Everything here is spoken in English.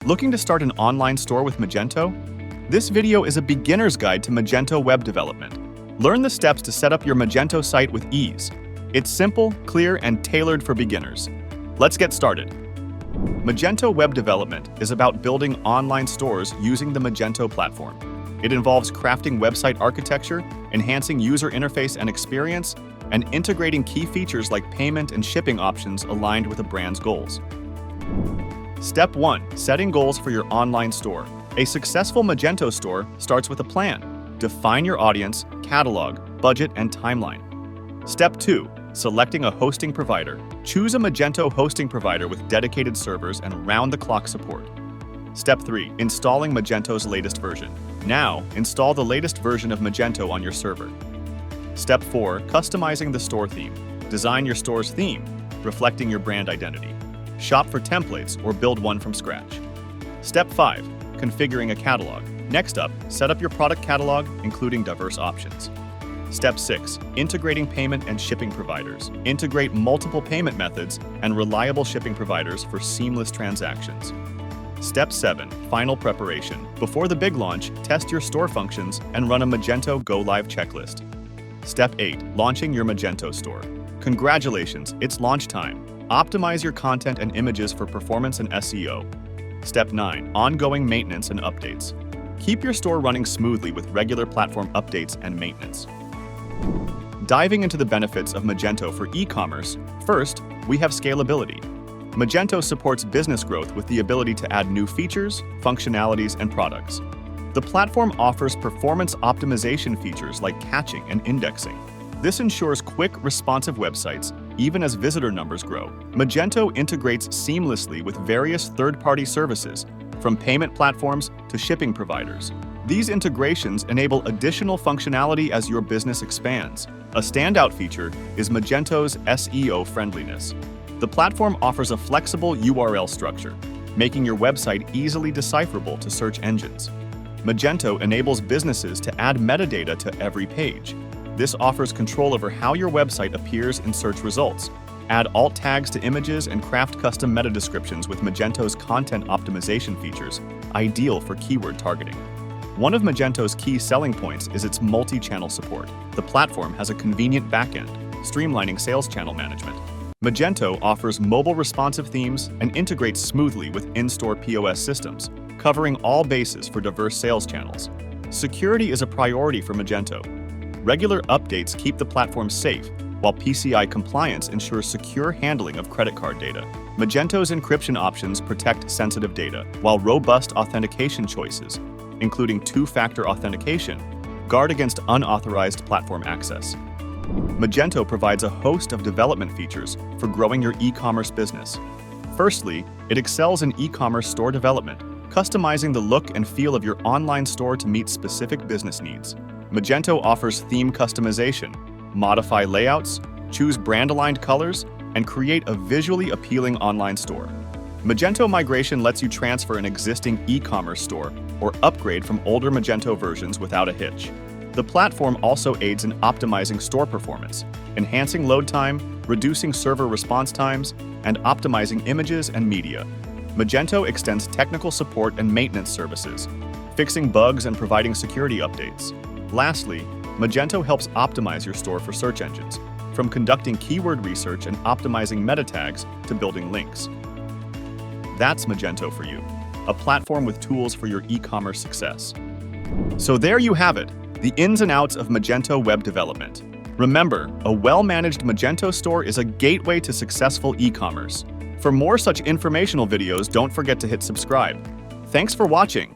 Looking to start an online store with Magento? This video is a beginner's guide to Magento web development. Learn the steps to set up your Magento site with ease. It's simple, clear, and tailored for beginners. Let's get started. Magento web development is about building online stores using the Magento platform. It involves crafting website architecture, enhancing user interface and experience, and integrating key features like payment and shipping options aligned with a brand's goals. Step 1. Setting goals for your online store. A successful Magento store starts with a plan. Define your audience, catalog, budget, and timeline. Step 2. Selecting a hosting provider. Choose a Magento hosting provider with dedicated servers and round-the-clock support. Step 3. Installing Magento's latest version. Now, install the latest version of Magento on your server. Step 4. Customizing the store theme. Design your store's theme, reflecting your brand identity. Shop for templates or build one from scratch. Step 5. Configuring a catalog. Next up, set up your product catalog, including diverse options. Step 6. Integrating payment and shipping providers. Integrate multiple payment methods and reliable shipping providers for seamless transactions. Step 7. Final preparation. Before the big launch, test your store functions and run a Magento Go Live checklist. Step 8. Launching your Magento store. Congratulations, it's launch time. Optimize your content and images for performance and SEO. Step 9. Ongoing maintenance and updates. Keep your store running smoothly with regular platform updates and maintenance. Diving into the benefits of Magento for e-commerce, first, we have scalability. Magento supports business growth with the ability to add new features, functionalities, and products. The platform offers performance optimization features like caching and indexing. This ensures quick, responsive websites, even as visitor numbers grow. Magento integrates seamlessly with various third-party services, from payment platforms to shipping providers. These integrations enable additional functionality as your business expands. A standout feature is Magento's SEO-friendliness. The platform offers a flexible URL structure, making your website easily decipherable to search engines. Magento enables businesses to add metadata to every page. This offers control over how your website appears in search results. Add alt tags to images and craft custom meta descriptions with Magento's content optimization features, ideal for keyword targeting. One of Magento's key selling points is its multi-channel support. The platform has a convenient backend, streamlining sales channel management. Magento offers mobile responsive themes and integrates smoothly with in-store POS systems, covering all bases for diverse sales channels. Security is a priority for Magento. Regular updates keep the platform safe, while PCI compliance ensures secure handling of credit card data. Magento's encryption options protect sensitive data, while robust authentication choices, including two-factor authentication, guard against unauthorized platform access. Magento provides a host of development features for growing your e-commerce business. Firstly, it excels in e-commerce store development, customizing the look and feel of your online store to meet specific business needs. Magento offers theme customization, modify layouts, choose brand-aligned colors, and create a visually appealing online store. Magento Migration lets you transfer an existing e-commerce store or upgrade from older Magento versions without a hitch. The platform also aids in optimizing store performance, enhancing load time, reducing server response times, and optimizing images and media. Magento extends technical support and maintenance services, fixing bugs and providing security updates. Lastly, Magento helps optimize your store for search engines, from conducting keyword research and optimizing meta tags to building links. That's Magento for you, a platform with tools for your e-commerce success. So there you have it, the ins and outs of Magento web development. Remember, a well-managed Magento store is a gateway to successful e-commerce. For more such informational videos, don't forget to hit subscribe. Thanks for watching.